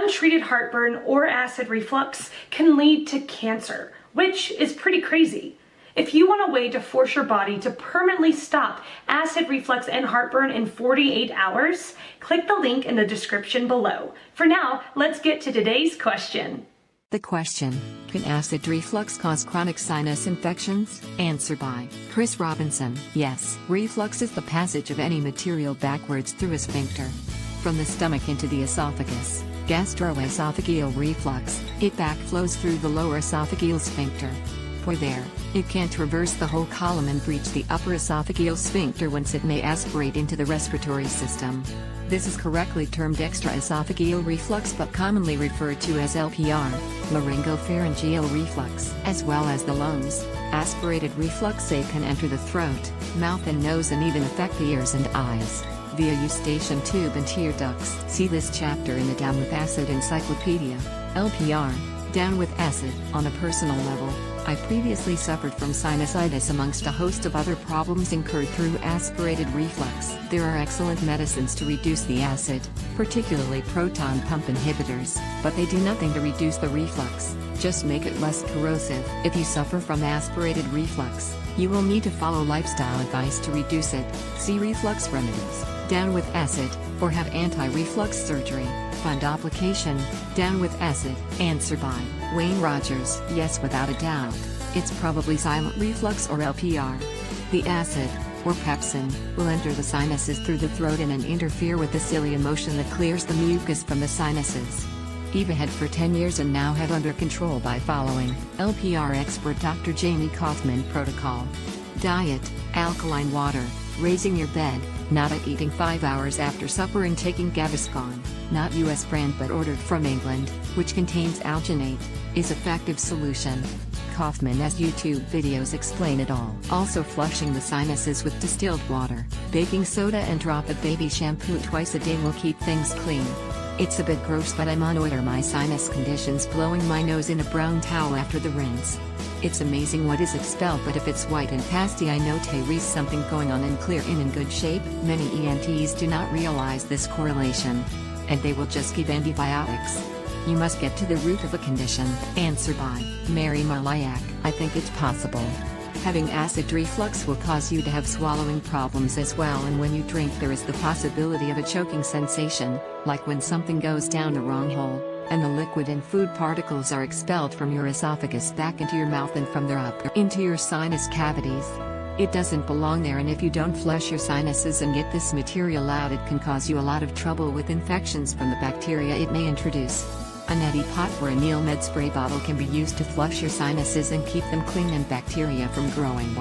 untreated heartburn or acid reflux can lead to cancer, which is pretty crazy. If you want a way to force your body to permanently stop acid reflux and heartburn in 48 hours, click the link in the description below. For now, let's get to today's question. The question: can acid reflux cause chronic sinus infections? Answer by Chris Robinson. Yes, reflux is the passage of any material backwards through a sphincter. From the stomach into the esophagus, gastroesophageal reflux, it backflows through the lower esophageal sphincter. For there, it can traverse the whole column and breach the upper esophageal sphincter, whence it may aspirate into the respiratory system. This is correctly termed extraesophageal reflux, but commonly referred to as LPR, laryngopharyngeal reflux, as well as the lungs. Aspirated reflux can enter the throat, mouth and nose, and even affect the ears and eyes via eustachian tube and tear ducts. See this chapter in the Down with Acid Encyclopedia. LPR, down with acid. On a personal level, I previously suffered from sinusitis amongst a host of other problems incurred through aspirated reflux. There are excellent medicines to reduce the acid, particularly proton pump inhibitors, but they do nothing to reduce the reflux, just make it less corrosive. If you suffer from aspirated reflux, you will need to follow lifestyle advice to reduce it. See Reflux Remedies, Down with Acid, or have anti-reflux surgery. Fund application, Down with Acid. Answer by Wayne Rogers. Yes, without a doubt, it's probably silent reflux or LPR. The acid, or pepsin, will enter the sinuses through the throat and interfere with the cilia motion that clears the mucus from the sinuses. Eva had for 10 years and now have under control by following LPR expert Dr. Jamie Kaufman protocol. Diet: alkaline water, raising your bed, not eating 5 hours after supper, and taking Gaviscon, not US brand but ordered from England, which contains alginate, is effective solution. Kaufman's YouTube videos explain it all. Also, flushing the sinuses with distilled water, baking soda and drop of baby shampoo twice a day will keep things clean. It's a bit gross, but I'm on order my sinus conditions, blowing my nose in a brown towel after the rinse. It's amazing what is expelled, but if it's white and pasty, I know there is something going on, and clear in good shape. Many ENTs do not realize this correlation, and they will just give antibiotics. You must get to the root of a condition. Answer by Mary Marlyak. I think it's possible. Having acid reflux will cause you to have swallowing problems as well, and when you drink there is the possibility of a choking sensation, like when something goes down the wrong hole, and the liquid and food particles are expelled from your esophagus back into your mouth and from there up into your sinus cavities. It doesn't belong there, and if you don't flush your sinuses and get this material out, it can cause you a lot of trouble with infections from the bacteria it may introduce. A neti pot or a Neil Med spray bottle can be used to flush your sinuses and keep them clean and bacteria from growing.